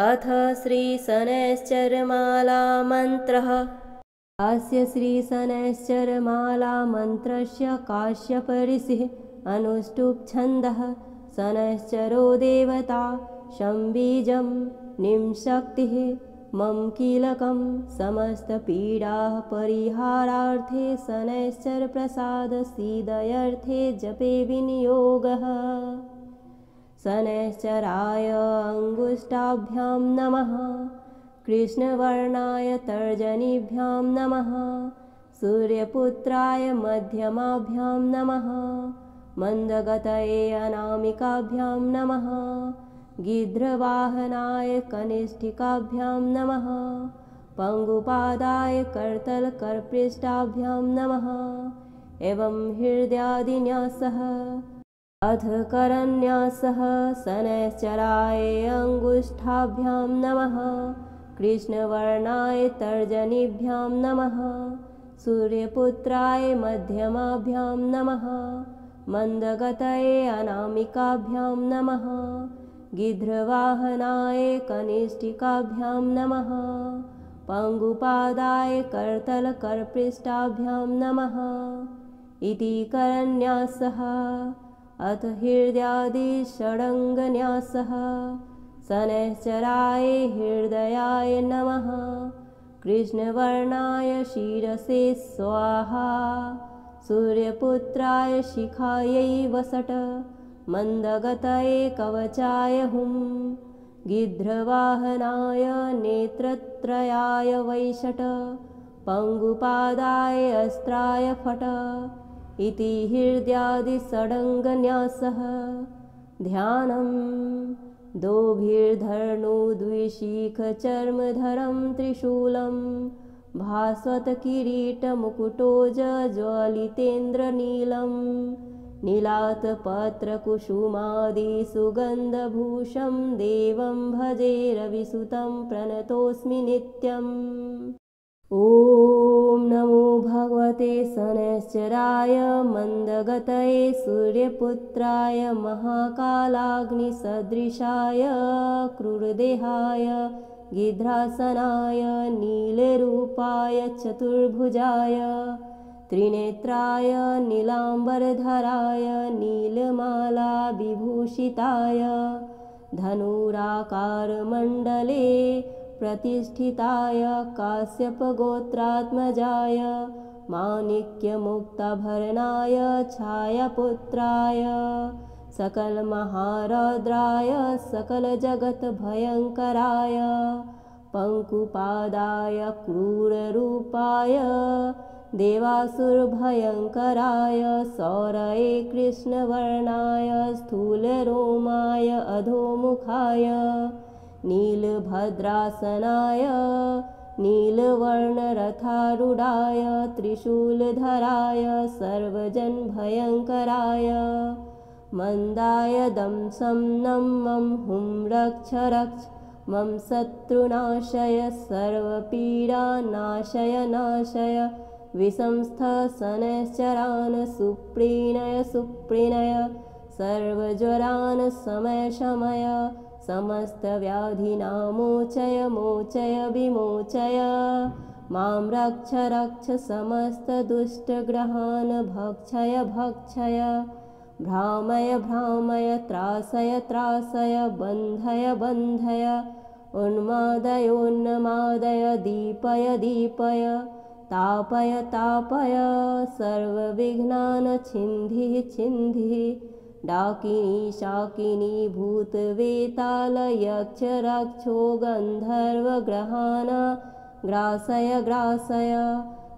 अथ श्रीशनैश्चरमालामन्त्रः। अस्य श्रीशनैश्चरमालामन्त्रस्य काश्यपऋषिः अनुष्टुप् छन्दः। शनैश्चरो देवता शम्बीजं निंशक्तिः मम कीलकं समस्तपीडाः परिहारार्थे शनैश्चरप्रसादसिद्धयर्थे जपे विनियोगः। शनैश्चराय अङ्गुष्ठाभ्यां नमः। कृष्णवर्णाय तर्जनीभ्यां नमः। सूर्यपुत्राय मध्यमाभ्यां नमः। मन्दगतये अनामिकाभ्यां नमः। गिध्रवाहनाय कनिष्ठिकाभ्यां नमः। पङ्गुपादाय करतलकरपृष्ठाभ्यां नमः। एवं हृदयादिन्यासः। अथ करन्यासः। शनैश्चराय अङ्गुष्ठाभ्यां नमः। कृष्णवर्णाय तर्जनीभ्यां नमः। सूर्यपुत्राय मध्यमाभ्यां नमः। मन्दगतये अनामिकाभ्यां नमः। गिध्रवाहनाय कनिष्ठिकाभ्यां नमः। पङ्गुपादाय करतलकरपृष्ठाभ्यां नमः। इति करन्यासः। अथ हृदयादिषडङ्गन्यासः। शनैश्चराय हृदयाय नमः। कृष्णवर्णाय शिरसे स्वाहा। सूर्यपुत्राय शिखायै वसट। मन्दगतये कवचाय हुं। गिध्रवाहनाय नेत्रत्रयाय वैषट। पङ्गुपादाय अस्त्राय फट। इति हृदयादिषडङ्गन्यासः। ध्यानम्। दोभिर्धनुद्विशिखचर्मधरं त्रिशूलं भास्वत्किरीटमुकुटोज्ज्वलितेन्द्रनीलं नीलातपत्रकुसुमादिसुगन्धभूषं देवं भजे रविसुतं प्रणतोऽस्मि नित्यम्। ॐ नमो भगवते शनैश्चराय मन्दगतये सूर्यपुत्राय महाकालाग्निसदृशाय क्रूरदेहाय गिध्रासनाय नीलरूपाय चतुर्भुजाय त्रिनेत्राय नीलाम्बरधराय नीलमालाविभूषिताय धनुराकारमण्डले प्रतिष्ठिताय काश्यपगोत्रात्मजाय माणिक्यमुक्ताभरणाय छायापुत्राय सकलमहारौद्राय सकलजगत्भयङ्कराय पङ्कुपादाय क्रूररूपाय देवासुरभयङ्कराय सौरये कृष्णवर्णाय स्थूलरोमाय अधोमुखाय नीलभद्रासनाय नीलवर्णरथारूढाय त्रिशूलधराय सर्वजनभयङ्कराय मन्दाय दंशं नं मं हुं रक्ष रक्ष मम शत्रुनाशय सर्वपीडानाशय नाशय विषंस्थ शनैश्चरान् सुप्रीणय सुप्रीणय सर्वज्वरान् शमय शमय समस्तव्याधिनामोचय मोचय विमोचय मां रक्ष रक्ष समस्तदुष्टग्रहान् भक्षय भक्षय भ्रामय भ्रामय त्रासय त्रासय बन्धय बन्धय उन्मादय उन्मादय दीपय दीपय तापय तापय सर्वविघ्नान् छिन्धि छिन्धि डाकिनी शाकिनी भूतवेताल यक्ष रक्षो गन्धर्वग्रहान् ग्रासय ग्रासय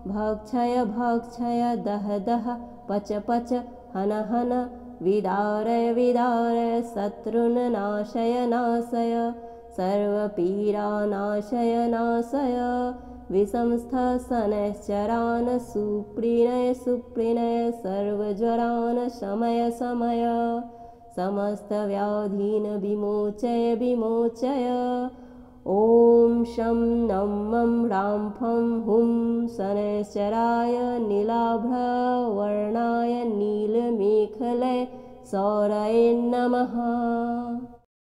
भक्षय भक्षय दह दह पच पच हन हन विदारय विदारय शत्रुन् नाशय नाशय सर्वपीडानाशय नाशय विषंस्थ शनैश्चरान् सुप्रीणय सुप्रीणय सर्वज्वरान् शमय शमय समस्तव्याधीन् विमोचय विमोचय ॐ शं नं मं ह्रां फं हुं शनैश्चराय नीलाभवर्णाय नीलमेखलय सौरये नमः।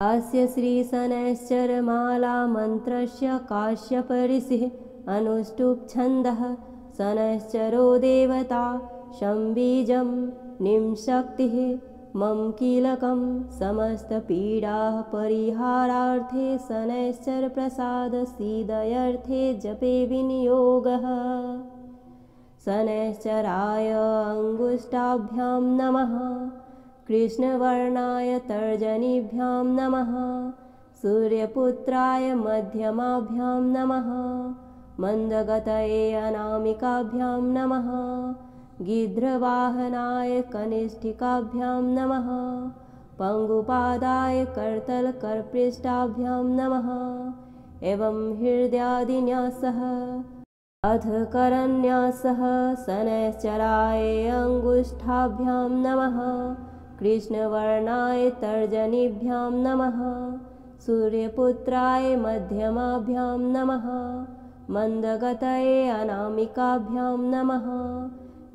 अस्य श्रीशनैश्चरमालामन्त्रस्य काश्यपऋषिः अनुष्टुप् छन्दः शनैश्चरो देवता शम्बीजं निंशक्तिः मम कीलकं समस्तपीडाः परिहारार्थे शनैश्चरप्रसादसिद्धयर्थे जपे विनियोगः। शनैश्चराय अङ्गुष्ठाभ्यां नमः। कृष्णवर्णाय तर्जनीभ्यां नमः। सूर्यपुत्राय मध्यमाभ्यां नमः। मन्दगतये अनामिकाभ्यां नमः। गिध्रवाहनाय कनिष्ठिकाभ्यां नमः। पङ्गुपादाय करतलकरपृष्ठाभ्यां नमः। एवं हृदयादिन्यासः। अथ करन्यासः। शनैश्चराय अङ्गुष्ठाभ्यां नमः। कृष्णवर्णाय तर्जनीभ्यां नमः। सूर्यपुत्राय मध्यमाभ्यां नमः। मन्दगतये अनामिकाभ्यां नमः।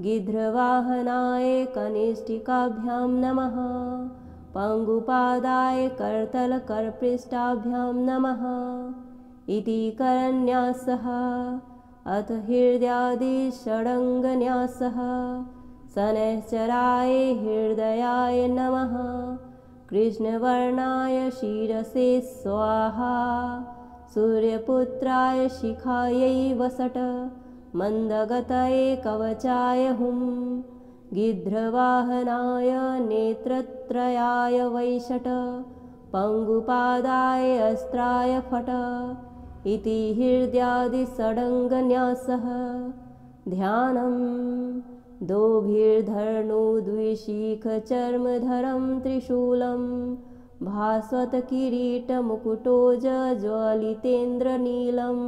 गिध्रवाहनाय कनिष्ठिकाभ्यां नमः। पङ्गुपादाय करतलकरपृष्ठाभ्यां नमः। इति करन्यासः। अथ हृदयादिषडङ्गन्यासः। शनैश्चराय हृदयाय नमः। कृष्णवर्णाय शिरसे स्वाहा। सूर्यपुत्राय शिखायै वसट। मन्दगतये कवचाय हुं। गिध्रवाहनाय नेत्रत्रयाय वैषट। पङ्गुपादाय अस्त्राय फट। इति हृदयादिषडङ्गन्यासः। ध्यानम् दोभिर्धनुद्विशिखचर्मधरं त्रिशूलं भास्वत्किरीटमुकुटोज्ज्वलितेन्द्रनीलं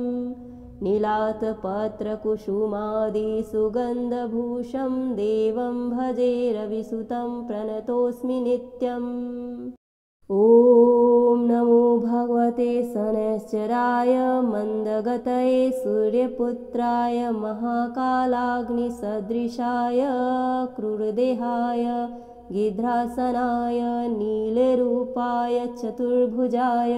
नीलातपत्रकुसुमादिसुगन्धभूषं देवं भजे रविसुतं प्रणतोऽस्मि नित्यम्। ॐ नमो भगवते शनैश्चराय मन्दगतये सूर्यपुत्राय महाकालाग्निसदृशाय क्रूरदेहाय गिध्रासनाय नीलरूपाय चतुर्भुजाय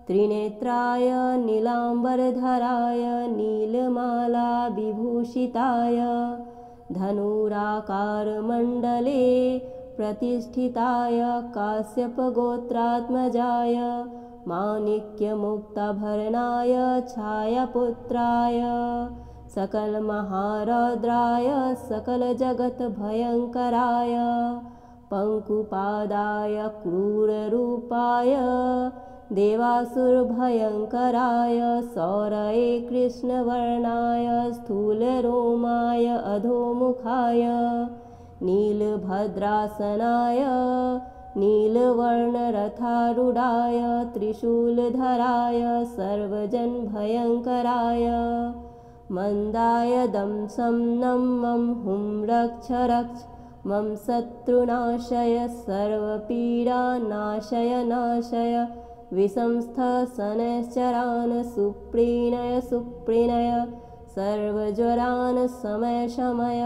त्रिनेत्राय नीलाम्बरधराय नीलमालाविभूषिताय धनुराकारमण्डले प्रतिष्ठिताय काश्यपगोत्रात्मजाय माणिक्यमुक्ताभरणाय छायापुत्राय सकलमहारौद्राय सकलजगत्भयङ्कराय पङ्कुपादाय क्रूररूपाय देवासुरभयङ्कराय सौरये कृष्णवर्णाय स्थूलरोमाय अधोमुखाय नीलभद्रासनाय नीलवर्णरथारूढाय त्रिशूलधराय सर्वजनभयङ्कराय मन्दाय दंसं नं मं हुं रक्ष रक्ष मम शत्रुनाशय सर्वपीडानाशय नाशय विषंस्थ शनैश्चरान् सुप्रीणय सुप्रीणय सर्वज्वरान् शमय शमय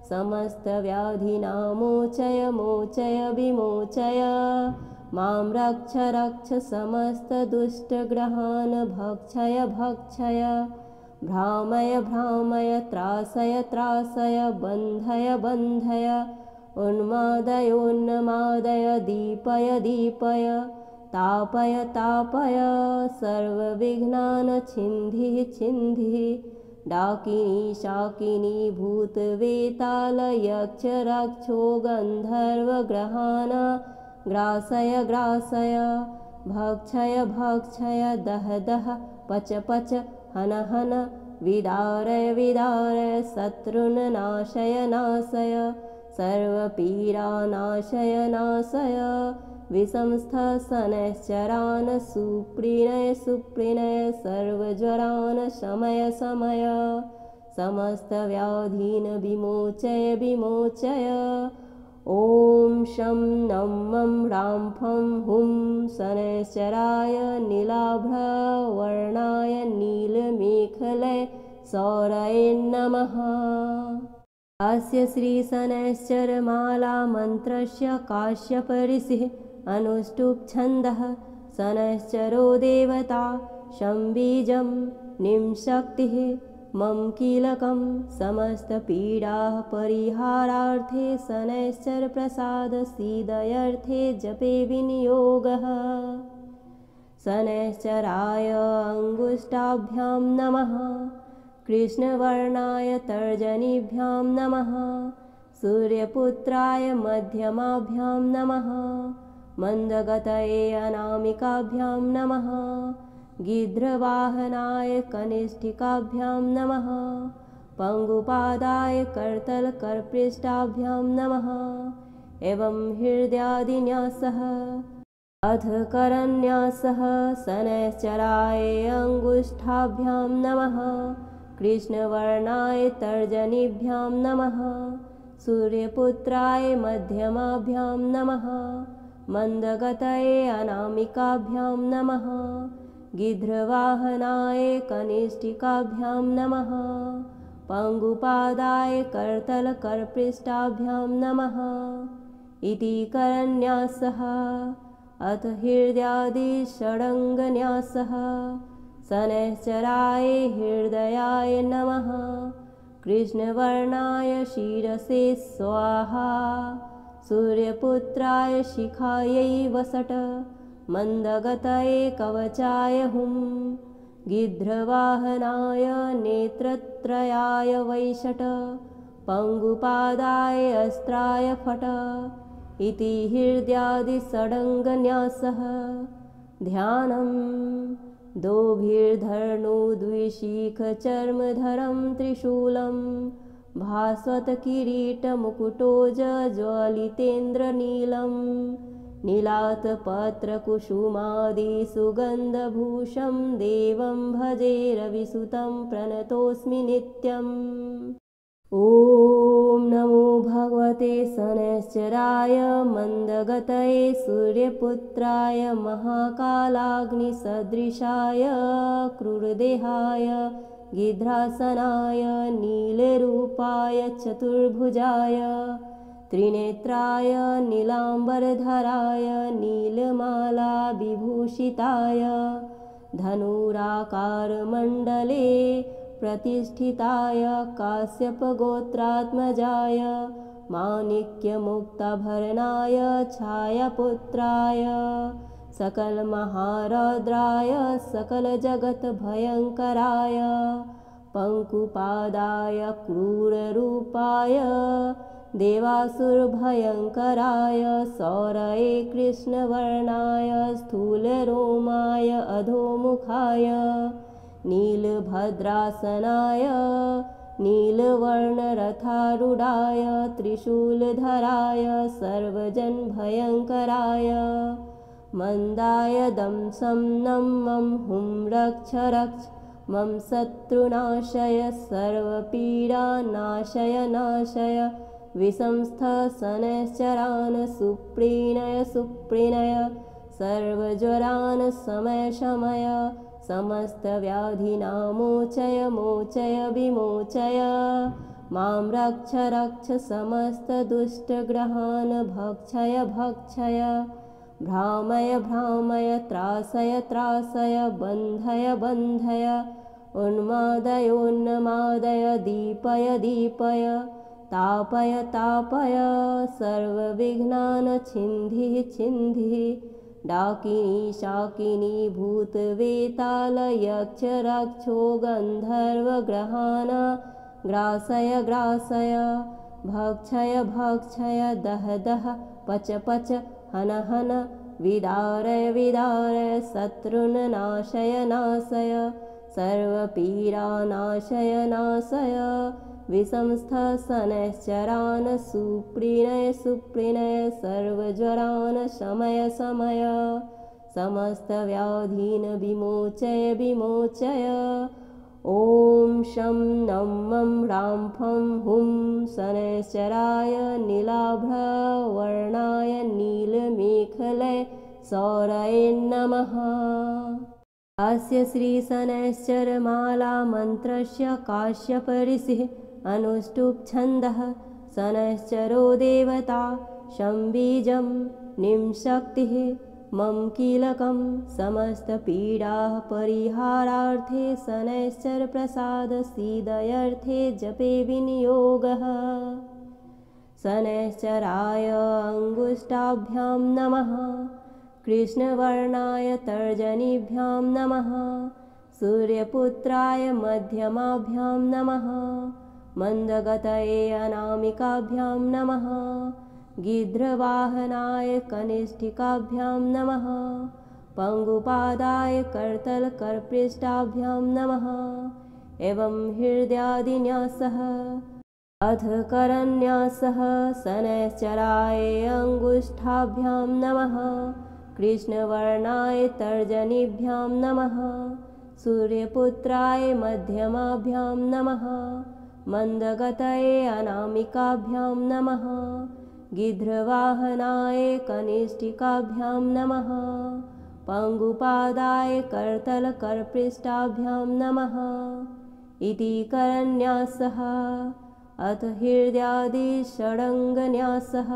समस्तव्याधिनामोचय मोचय विमोचय मां रक्ष रक्ष समस्तदुष्टग्रहान् भक्षय भक्षय भ्रामय भ्रामय त्रासय त्रासय बन्धय बन्धय उन्मादयोन्मादय दीपय दीपय तापय तापय सर्वविघ्नान् छिन्धि छिन्धि डाकिनी शाकिनी भूतवेताल यक्ष रक्षो गन्धर्वग्रहान् ग्रासय ग्रासय भक्षय भक्षय दह दह पच पच हन हन विदारय विदारय शत्रुन् नाशय नाशय सर्वपीडानाशय नाशय विषंस्थ शनैश्चरान् सुप्रीणय सुप्रीणय सर्वज्वरान् शमय शमय समस्तव्याधीन् विमोचय विमोचय ॐ शं नं मं ह्रां फं हुं शनैश्चराय नीलाभवर्णाय नीलमेखलय सौरये नमः। अस्य श्रीशनैश्चरमालामन्त्रस्य काश्यपऋषिः अनुष्टुप् छन्दः शनैश्चरो देवता शम्बीजं निंशक्तिः मम कीलकं समस्तपीडाः परिहारार्थे शनैश्चरप्रसादसिद्धयर्थे जपे विनियोगः। शनैश्चराय अङ्गुष्ठाभ्यां नमः कृष्णवर्णाय तर्जनीभ्यां नमः सूर्यपुत्राय मध्यमाभ्यां नमः मन्दगतये अनामिकाभ्यां नमः गिध्रवाहनाय कनिष्ठिकाभ्यां नमः पङ्गुपादाय करतलकरपृष्ठाभ्यां नमः एवं हृदयादिन्यासः। अथ करन्यासः शनैश्चराय अङ्गुष्ठाभ्यां नमः कृष्णवर्णाय तर्जनीभ्यां नमः सूर्यपुत्राय मध्यमाभ्यां नमः मन्दगतये अनामिकाभ्यां नमः गिध्रवाहनाय कनिष्ठिकाभ्यां नमः पङ्गुपादाय करतलकरपृष्ठाभ्यां नमः इति करन्यासः। अथ हृदयादिषडङ्गन्यासः शनैश्चराय हृदयाय नमः कृष्णवर्णाय शिरसे स्वाहा सूर्यपुत्राय शिखायै वसट मन्दगतये कवचाय हुं गिध्रवाहनाय नेत्रत्रयाय वैषट पङ्गुपादाय अस्त्राय फट इति हृदयादिषडङ्गन्यासः। ध्यानम् दोभिर्धनुद्विशिखचर्मधरं त्रिशूलं भास्वत्किरीटमुकुटोज्ज्वलितेन्द्रनीलं नीलातपत्रकुसुमादिसुगन्धभूषं देवं भजे रविसुतं प्रणतोऽस्मि नित्यम्। ॐ नमो भगवते शनैश्चराय मन्दगतये सूर्यपुत्राय महाकालाग्निसदृशाय क्रूरदेहाय गिध्रासनाय नीलरूपाय चतुर्भुजाय त्रिनेत्राय नीलाम्बरधराय नीलमालाविभूषिताय धनुराकारमण्डले प्रतिष्ठिताय काश्यपगोत्रात्मजाय माणिक्यमुक्ताभरणाय छायापुत्राय सकलमहारौद्राय सकलजगत्भयङ्कराय पङ्कुपादाय क्रूररूपाय देवासुरभयङ्कराय सौरये कृष्णवर्णाय स्थूलरोमाय अधोमुखाय नीलभद्रासनाय नीलवर्णरथारूढाय त्रिशूलधराय सर्वजनभयङ्कराय मन्दाय दंशं नं मं हुं रक्ष रक्ष मम शत्रुनाशय सर्वपीडानाशय नाशय विसंस्थ शनैश्चरान् सुप्रीणय सुप्रीणय सर्वज्वरान् शमय शमय समस्तव्याधिनामोचय मोचय विमोचय मां रक्ष रक्ष समस्तदुष्टग्रहान् भक्षय भक्षय भ्रामय भ्रामय त्रासय त्रासय बन्धय बन्धय उन्मादय उन्मादय दीपय दीपय तापय तापय सर्वविघ्नान् छिन्धि छिन्धि डाकिनी शाकिनी भूतवेताल यक्ष रक्षो गन्धर्वग्रहान् ग्रासय ग्रासय भक्षय भक्षय दह दह पच पच हन हन विदारय विदारय शत्रुन् नाशय नाशय सर्वपीडानाशय नाशय विसंस्थ शनैश्चरान् सुप्रीणय सुप्रीणय सर्वज्वरान् शमय शमय समस्तव्याधीन् विमोचय विमोचय। ॐ शं नं मं ह्रां फं हुं शनैश्चराय नीलाभवर्णाय नीलमेखलय सौरये नमः। अस्य श्रीशनैश्चरमालामन्त्रस्य काश्यपऋषिः अनुष्टुप् छन्दः शनैश्चरो देवता शम्बीजं निम्शक्तिः मम कीलकं समस्तपीडाः परिहारार्थे शनैश्चरप्रसादसिद्धयर्थे जपे विनियोगः। शनैश्चराय अङ्गुष्ठाभ्यां नमः। कृष्णवर्णाय तर्जनीभ्यां नमः। सूर्यपुत्राय मध्यमाभ्यां नमः। मन्दगतये अनामिकाभ्यां नमः। गिध्रवाहनाय कनिष्ठिकाभ्यां नमः। पङ्गुपादाय करतलकरपृष्ठाभ्यां नमः। एवं हृदयादिन्यासः। अथ करन्यासः। शनैश्चराय अङ्गुष्ठाभ्यां नमः। कृष्णवर्णाय तर्जनीभ्यां नमः। सूर्यपुत्राय मध्यमाभ्यां नमः। मन्दगतये अनामिकाभ्यां नमः। गिध्रवाहनाय कनिष्ठिकाभ्यां नमः। पङ्गुपादाय करतलकरपृष्ठाभ्यां नमः। इति करन्यासः। अथ हृदयादिषडङ्गन्यासः।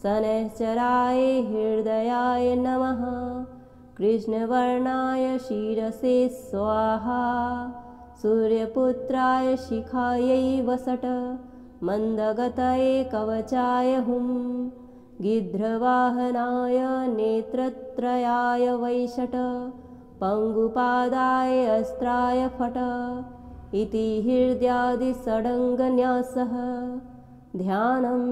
शनैश्चराय हृदयाय नमः। कृष्णवर्णाय शिरसे स्वाहा। सूर्यपुत्राय शिखायै वसट। मन्दगतये कवचाय हुं। गिध्रवाहनाय नेत्रत्रयाय वैषट। पङ्गुपादाय अस्त्राय फट। इति हृदयादिषडङ्गन्यासः। ध्यानम्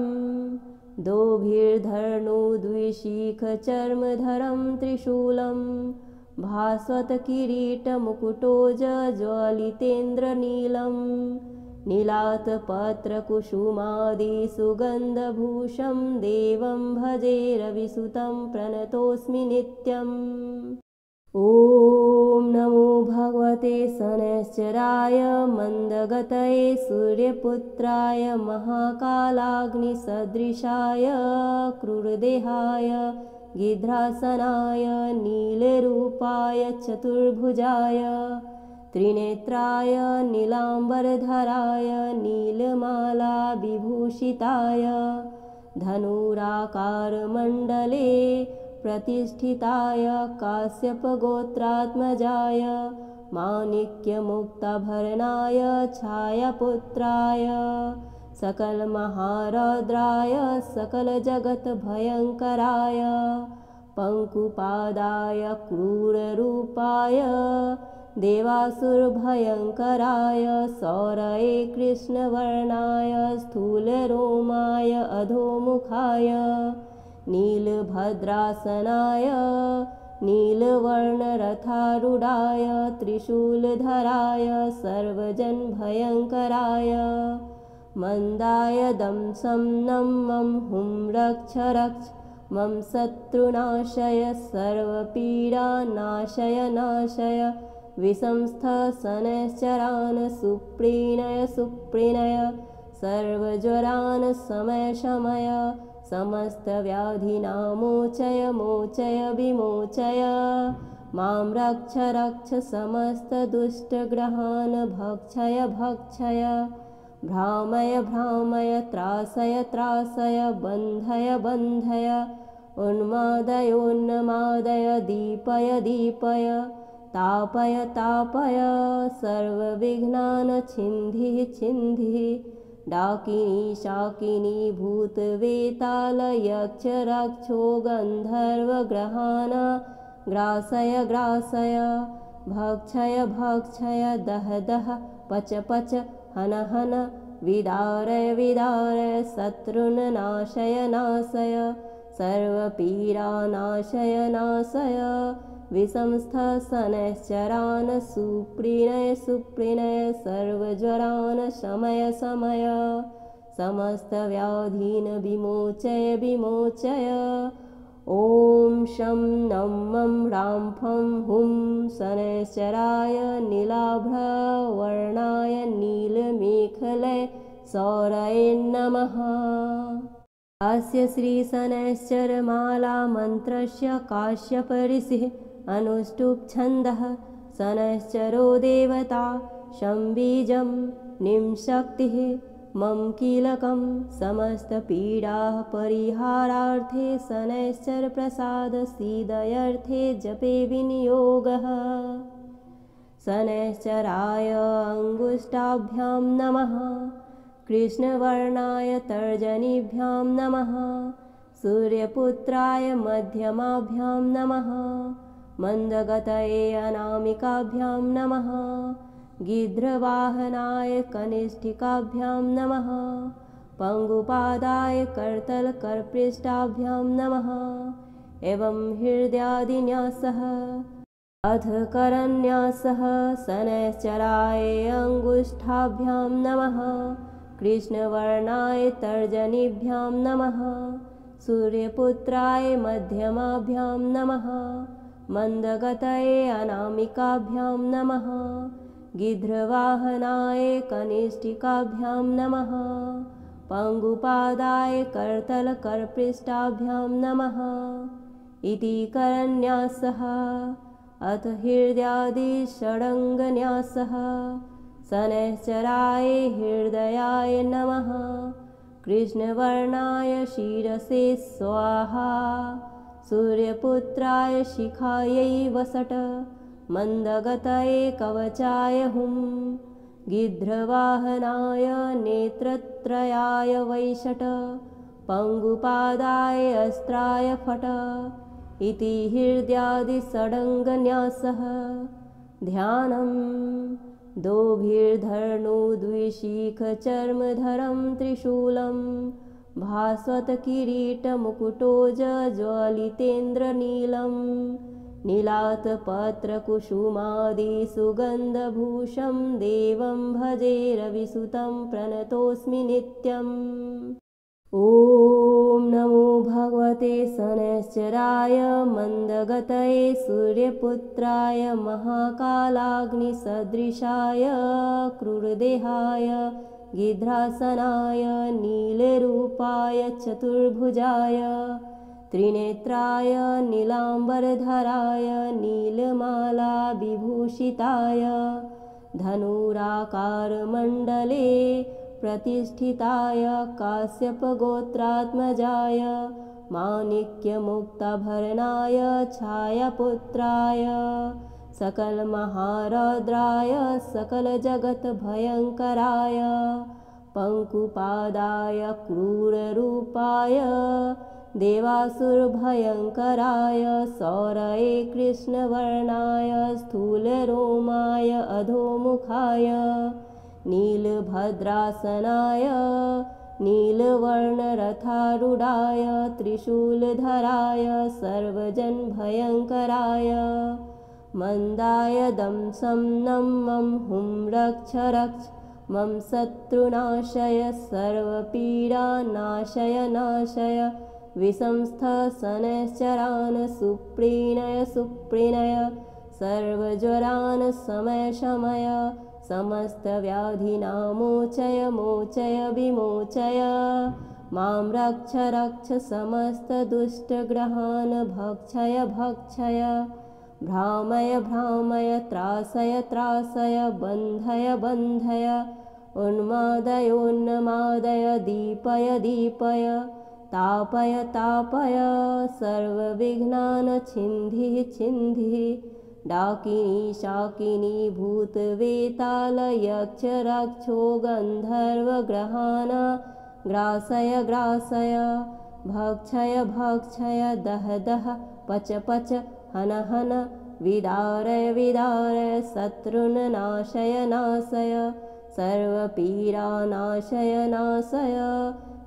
दोभिर्धनुद्विशिखचर्मधरं त्रिशूलं भास्वत्किरीटमुकुटोज्ज्वलितेन्द्रनीलं नीलातपत्रकुसुमादिसुगन्धभूषं देवं भजे रविसुतं प्रणतोऽस्मि नित्यम्। ॐ नमो भगवते शनैश्चराय मन्दगतये सूर्यपुत्राय महाकालाग्निसदृशाय क्रूरदेहाय गिध्रासनाय नीलरूपाय चतुर्भुजाय त्रिनेत्राय नीलाम्बरधराय नीलमालाविभूषिताय धनुराकारमण्डले प्रतिष्ठिताय काश्यपगोत्रात्मजाय माणिक्यमुक्ताभरणाय छायापुत्राय सकलमहारौद्राय सकलजगत्भयङ्कराय पङ्कुपादाय क्रूररूपाय देवासुरभयङ्कराय सौरये कृष्णवर्णाय स्थूलरोमाय अधोमुखाय नीलभद्रासनाय नीलवर्णरथारूढाय त्रिशूलधराय सर्वजनभयङ्कराय मन्दाय दंशं नं मं हुं रक्ष रक्ष मम शत्रुनाशय सर्वपीडानाशय नाशय विषंस्थ शनैश्चरान् सुप्रीणय सुप्रीणय सर्वज्वरान् शमय शमय समस्तव्याधिनामोचय मोचय विमोचय मां रक्ष रक्ष समस्तदुष्टग्रहान् भक्षय भक्षय भ्रामय भ्रामय त्रासय त्रासय बन्धय बन्धय उन्मादय उन्मादय दीपय दीपय तापय तापय सर्वविघ्नान् छिन्धि छिन्धि डाकिनी शाकिनी भूतवेताल यक्ष रक्षो गन्धर्वग्रहान् ग्रासय ग्रासय भक्षय भक्षय दह दह पच पच हन हन विदारय विदारय शत्रुन् नाशय नाशय सर्वपीडानाशय नाशय विषंस्थ शनैश्चरान् सुप्रीणय सुप्रीणय सर्वज्वरान् शमय शमय समस्तव्याधीन् विमोचय विमोचय ॐ शं नं मं ह्रां फं हुं शनैश्चराय नीलाभवर्णाय नीलमेखलय सौरये नमः। अस्य श्रीशनैश्चरमालामन्त्रस्य काश्यपऋषिः अनुष्टुप्छन्दः शनैश्चरो देवता शं बीजं निं शक्तिः मम कीलकं समस्तपीडाः परिहारार्थे शनैश्चरप्रसादसिद्धयर्थे जपे विनियोगः। शनैश्चराय अङ्गुष्ठाभ्यां नमः। कृष्णवर्णाय तर्जनीभ्यां नमः। सूर्यपुत्राय मध्यमाभ्यां नमः। मन्दगतये अनामिकाभ्यां नमः। गिध्रवाहनाय कनिष्ठिकाभ्यां नमः। पङ्गुपादाय करतलकरपृष्ठाभ्यां नमः। एवं हृदयादिन्यासः। अथ करन्यासः। शनैश्चराय अङ्गुष्ठाभ्यां नमः। कृष्णवर्णाय तर्जनीभ्यां नमः। सूर्यपुत्राय मध्यमाभ्यां नमः। मन्दगतये अनामिकाभ्यां नमः। गिध्रवाहनाय कनिष्ठिकाभ्यां नमः। पङ्गुपादाय करतलकरपृष्ठाभ्यां नमः। इति करन्यासः। अथ हृदयादिषडङ्गन्यासः। शनैश्चराय हृदयाय नमः। कृष्णवर्णाय शिरसे स्वाहा। सूर्यपुत्राय शिखायै वसट। मन्दगतये कवचाय हुं। गिध्रवाहनाय नेत्रत्रयाय वैषट। पङ्गुपादाय अस्त्राय फट। इति हृदयादिषडङ्गन्यासः। ध्यानम्। दोभिर्धनुद्विशिखचर्मधरं त्रिशूलं। भास्वत्किरीटमुकुटोज्ज्वलितेन्द्रनीलं। नीलातपत्रकुसुमादिसुगन्धभूषं देवं भजे रविसुतं प्रणतोऽस्मि नित्यम्। ॐ नमो भगवते शनैश्चराय मन्दगतये सूर्यपुत्राय महाकालाग्निसदृशाय क्रूरदेहाय गिध्रासनाय नीलरूपाय चतुर्भुजाय त्रिनेत्राय नीलाम्बरधराय नीलमालाविभूषिताय धनुराकारमण्डले प्रतिष्ठिताय काश्यपगोत्रात्मजाय माणिक्यमुक्ताभरणाय छायापुत्राय सकलमहारौद्राय सकलजगत्भयङ्कराय पङ्कुपादाय क्रूररूपाय देवासुरभयङ्कराय सौरये कृष्णवर्णाय स्थूलरोमाय अधोमुखाय नीलभद्रासनाय नीलवर्णरथारूढाय त्रिशूलधराय सर्वजनभयङ्कराय मन्दाय दंशं नं मं हुं रक्ष रक्ष मम शत्रुनाशय सर्वपीडानाशय नाशय विषंस्थ शनैश्चरान् सुप्रीणय सुप्रीणय सर्वज्वरान् शमय शमय समस्तव्याधिनामोचय मोचय विमोचय मां रक्ष रक्ष समस्तदुष्टग्रहान् भक्षय भक्षय भ्रामय भ्रामय त्रासय त्रासय बन्धय बन्धय उन्मादय उन्मादय दीपय दीपय तापय तापय सर्वविघ्नान् छिन्धि छिन्धि डाकिनी शाकिनी भूतवेताल यक्ष रक्षो गन्धर्वग्रहान् ग्रासय ग्रासय भक्षय भक्षय दह दह पच पच हन हन विदारय विदारय शत्रुन् नाशय नाशय सर्वपीडानाशय नाशय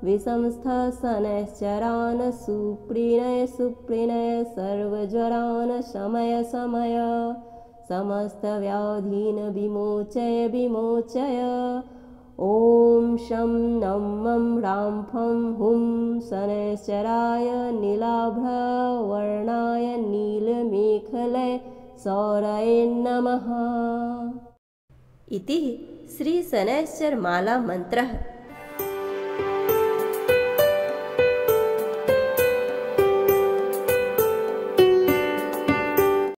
विषंस्थ शनैश्चरान् सुप्रीणय सुप्रीणय सर्वज्वरान् शमय शमय समस्तव्याधीन् विमोचय विमोचय ॐ शं नं मं रां फं हुं शनैश्चराय नीलाभवर्णाय नीलमेखलय सौरये नमः। इति श्री शनैश्चर माला मंत्रः।